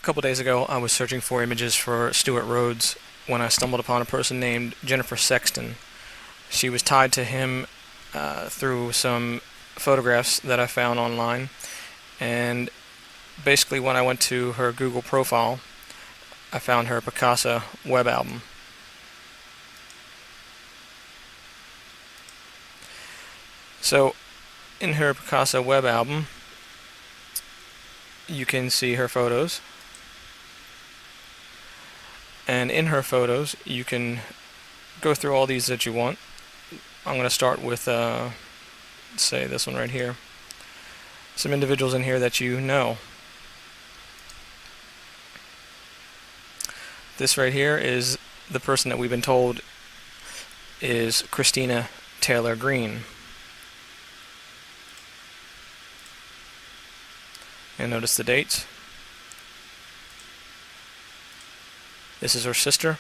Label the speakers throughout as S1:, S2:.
S1: couple days ago, I was searching for images for Stuart Rhodes when I stumbled upon a person named Jennifer Sexton. She was tied to him through some photographs that I found online, and basically when I went to her Google profile, I found her Picasa web album. So in her Picasa web album, you can see her photos, and in her photos you can go through all these that you want. I'm going to start with say this one right here. Some individuals in here that you know. This right here is the person that we've been told is Christina Taylor Green. And notice the dates. This is her sister.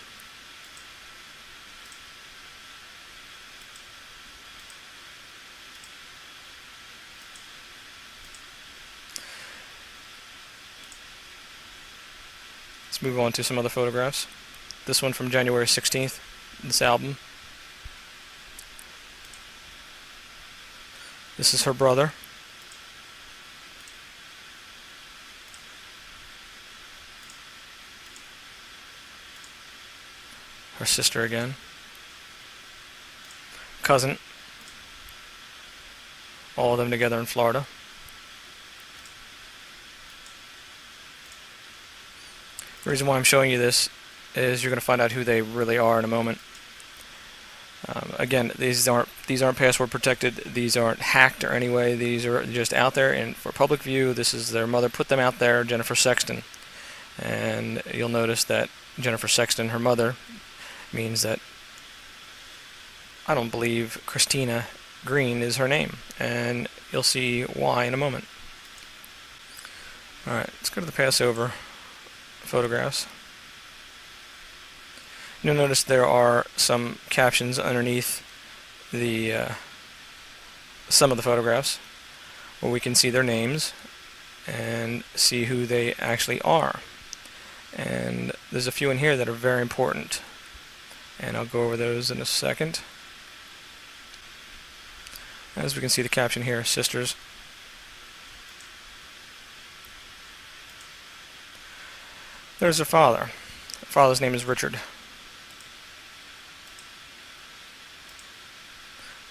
S1: Let's move on to some other photographs. This one from January 16th, this album. This is her brother. Her sister again. Cousin. All of them together in Florida. The reason why I'm showing you this is you're going to find out who they really are in a moment. Again, these aren't password protected. These aren't hacked or any way. These are just out there and for public view. This is their mother put them out there, Jennifer Sexton. And you'll notice that Jennifer Sexton, her mother, means that I don't believe Christina Green is her name, and you'll see why in a moment. Alright, let's go to the Passover photographs. You'll notice there are some captions underneath the some of the photographs where we can see their names and see who they actually are. And there's a few in here that are very important, and I'll go over those in a second. As we can see the caption here, sisters. There's their father. Their father's name is Richard.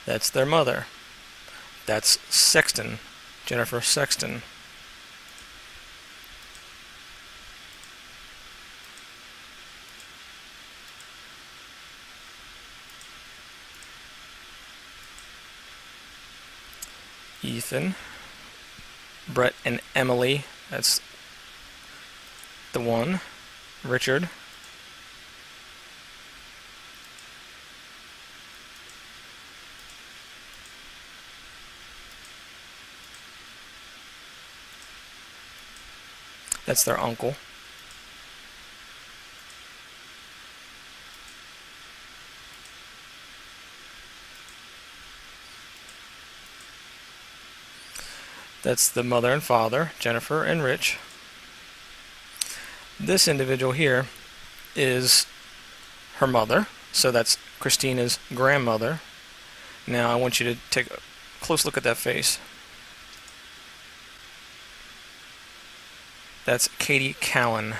S1: That's their mother. That's Sexton, Jennifer Sexton. Ethan, Brett and Emily, that's the one. Richard, that's their uncle. That's the mother and father, Jennifer and Rich. This individual here is her mother, so that's Christina's grandmother. Now I want you to take a close look at that face. That's Katie Cowan.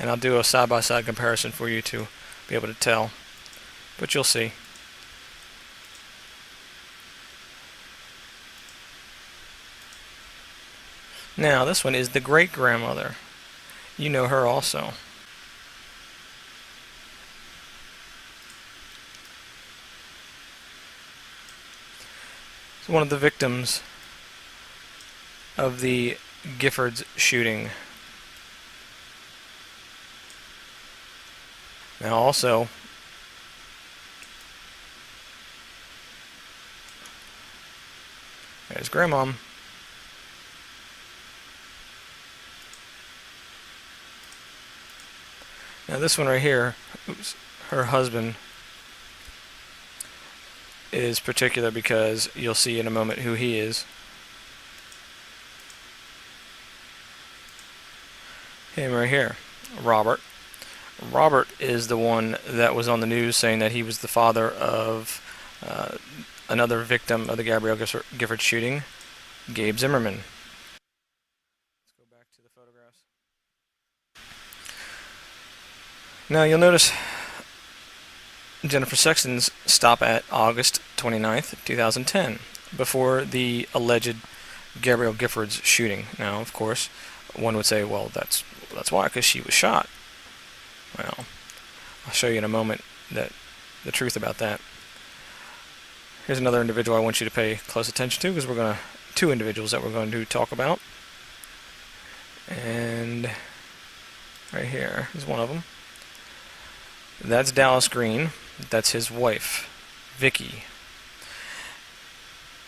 S1: And I'll do a side-by-side comparison for you to be able to tell, but you'll see. Now this one is the great-grandmother. You know her also. It's one of the victims of the Giffords shooting. Now also, there's Grandmom. Now this one right here, oops, her husband is particular because you'll see in a moment who he is. Him right here, Robert. Robert is the one that was on the news saying that he was the father of another victim of the Gabrielle Gifford shooting, Gabe Zimmerman. Let's go back to the photographs. Now you'll notice Jennifer Sexton's stop at August 29th, 2010, before the alleged Gabrielle Gifford's shooting. Now, of course, one would say, well, that's why, because she was shot. Well, I'll show you in a moment that the truth about that. Here's another individual I want you to pay close attention to, because two individuals that we're going to talk about. And right here is one of them. That's Dallas Green. That's his wife, Vicky.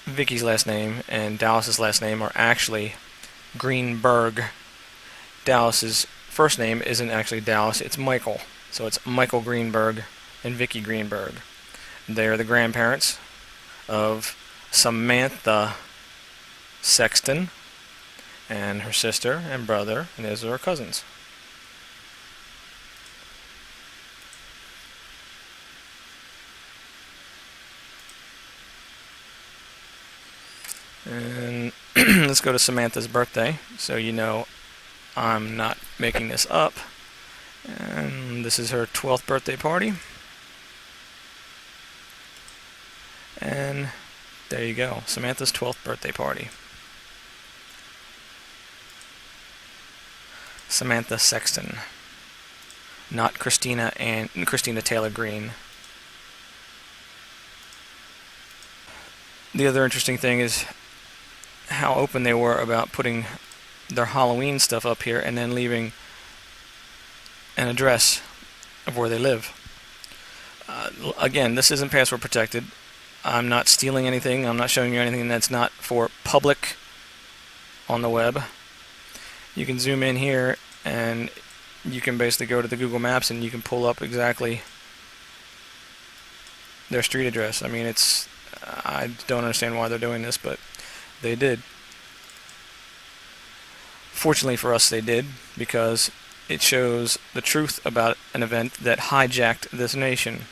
S1: Vicky's last name and Dallas's last name are actually Greenberg. Dallas's first name isn't actually Dallas, it's Michael. So it's Michael Greenberg and Vicky Greenberg. They are the grandparents of Samantha Sexton and her sister and brother, and those are her cousins. And let's go to Samantha's birthday, so you know I'm not making this up. And this is her 12th birthday party. And there you go, Samantha's 12th birthday party. Samantha Sexton, not Christina Taylor Green. The other interesting thing is how open they were about putting their Halloween stuff up here and then leaving an address of where they live. Again, this isn't password protected. I'm not stealing anything. I'm not showing you anything that's not for public on the web. You can zoom in here and you can basically go to the Google Maps and you can pull up exactly their street address. I mean, I don't understand why they're doing this, but they did. Fortunately for us, they did, because it shows the truth about an event that hijacked this nation.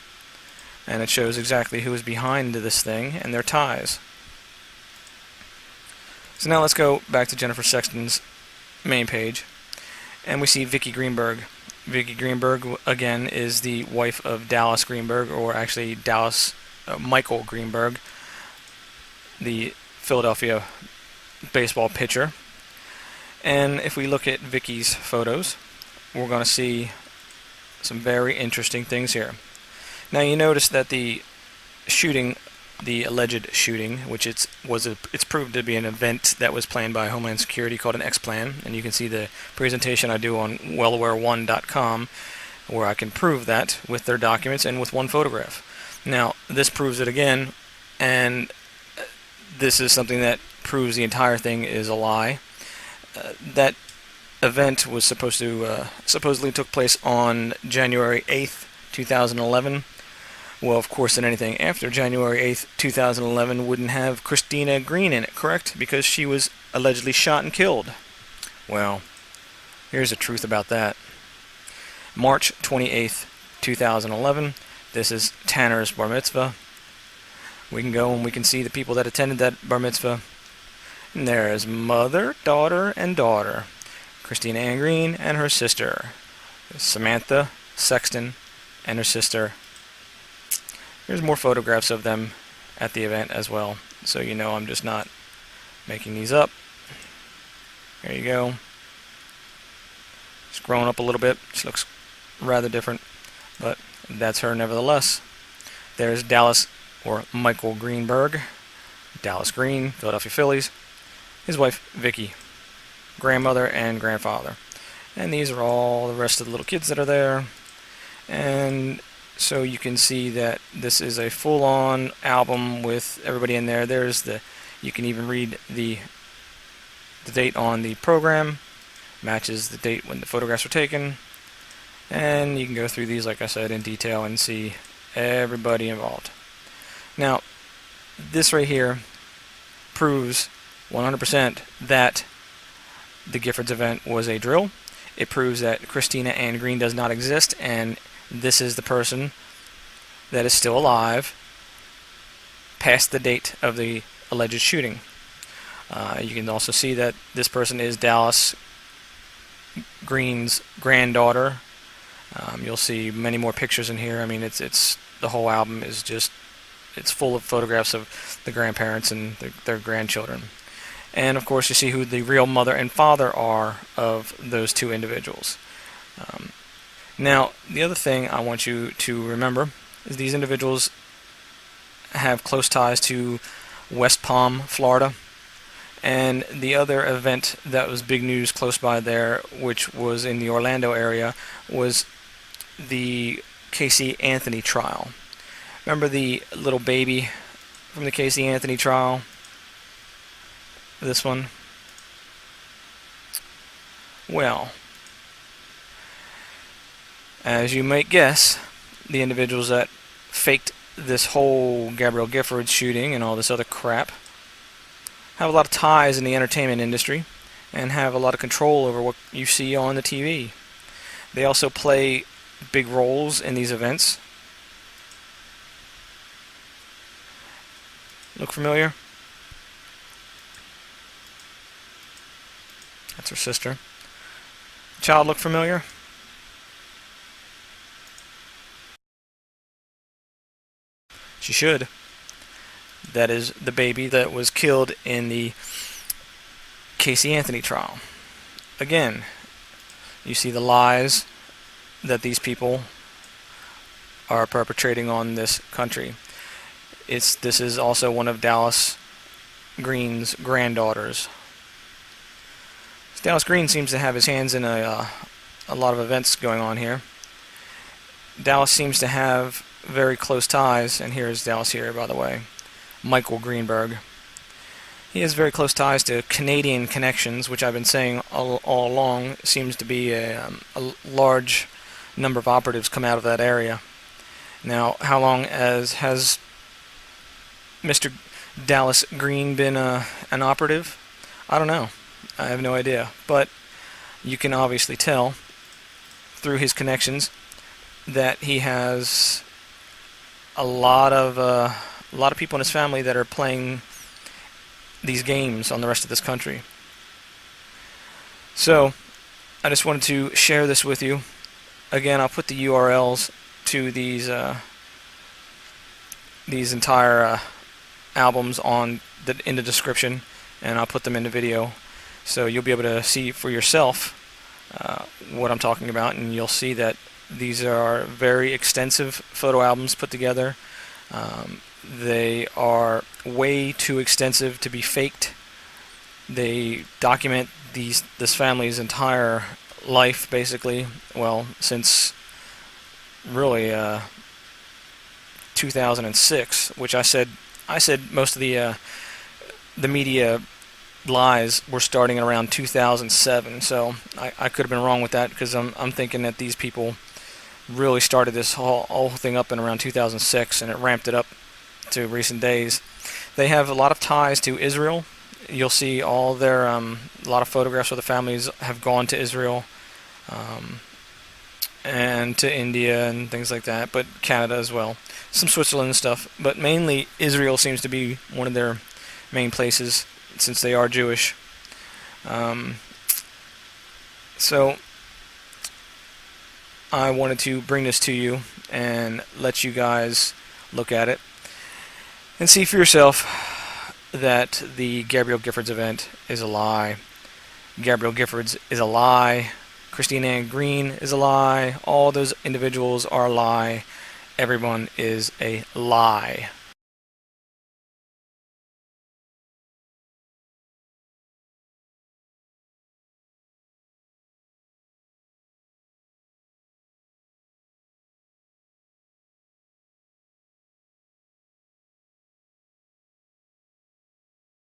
S1: And it shows exactly who is behind this thing and their ties. So now let's go back to Jennifer Sexton's main page, and we see Vicky Greenberg. Vicky Greenberg, again, is the wife of Dallas Greenberg, or actually Michael Greenberg, the Philadelphia baseball pitcher. And if we look at Vicky's photos, we're going to see some very interesting things here. Now you notice that the shooting, the alleged shooting, which it's proved to be an event that was planned by Homeland Security called an X-Plan, and you can see the presentation I do on wellaware1.com where I can prove that with their documents and with one photograph. Now this proves it again, and this is something that proves the entire thing is a lie. That event was supposedly took place on January 8th, 2011. Well, of course, then anything after January 8th, 2011 wouldn't have Christina Green in it, correct? Because she was allegedly shot and killed. Well, here's the truth about that. March 28th, 2011. This is Tanner's bar mitzvah. We can go and we can see the people that attended that bar mitzvah. And there's mother, daughter, and daughter. Christina Ann Green and her sister. Samantha Sexton and her sister. There's more photographs of them at the event as well. So you know I'm just not making these up. There you go. It's grown up a little bit. She looks rather different. But that's her nevertheless. There's Dallas, or Michael Greenberg. Dallas Green, Philadelphia Phillies. His wife, Vicky. Grandmother and grandfather. And these are all the rest of the little kids that are there. And so you can see that this is a full-on album with everybody in there. You can even read the date on the program. Matches the date when the photographs were taken. And you can go through these, like I said, in detail and see everybody involved. Now, this right here proves 100% that the Giffords event was a drill. It proves that Christina Ann Green does not exist, and this is the person that is still alive past the date of the alleged shooting. You can also see that this person is Dallas Green's granddaughter. You'll see many more pictures in here. I mean, it's the whole album is just, it's full of photographs of the grandparents and their grandchildren. And of course, you see who the real mother and father are of those two individuals. Now, the other thing I want you to remember is these individuals have close ties to West Palm, Florida. And the other event that was big news close by there, which was in the Orlando area, was the Casey Anthony trial. Remember the little baby from the Casey Anthony trial? This one? Well, as you might guess, the individuals that faked this whole Gabrielle Giffords shooting and all this other crap have a lot of ties in the entertainment industry and have a lot of control over what you see on the TV. They also play big roles in these events. Look familiar? That's her sister. Child look familiar? She should. That is the baby that was killed in the Casey Anthony trial. Again, you see the lies that these people are perpetrating on this country. This is also one of Dallas Green's granddaughters. Dallas Green seems to have his hands in a lot of events going on here. Dallas seems to have very close ties, and here's Dallas here, by the way. Michael Greenberg. He has very close ties to Canadian connections, which I've been saying all along seems to be a large number of operatives come out of that area. Now, how long has Mr. Dallas Green been an operative? I don't know. I have no idea. But you can obviously tell through his connections that he has a lot of people in his family that are playing these games on the rest of this country. So, I just wanted to share this with you. Again, I'll put the URLs to these entire albums in the description, and I'll put them in the video, so you'll be able to see for yourself what I'm talking about, and you'll see that these are very extensive photo albums put together. They are way too extensive to be faked. They document this family's entire life, basically. Well, since really 2006, which I said most of the media lies were starting around 2007. So I could have been wrong with that, because I'm thinking that these people really started this whole thing up in around 2006, and it ramped it up to recent days. They have a lot of ties to Israel. You'll see all their a lot of photographs where the families have gone to Israel and to India and things like that, but Canada as well, some Switzerland and stuff, but mainly Israel seems to be one of their main places since they are Jewish. So I wanted to bring this to you and let you guys look at it and see for yourself that the Gabrielle Giffords event is a lie. Gabrielle Giffords is a lie. Christina Ann Green is a lie. All those individuals are a lie. Everyone is a lie.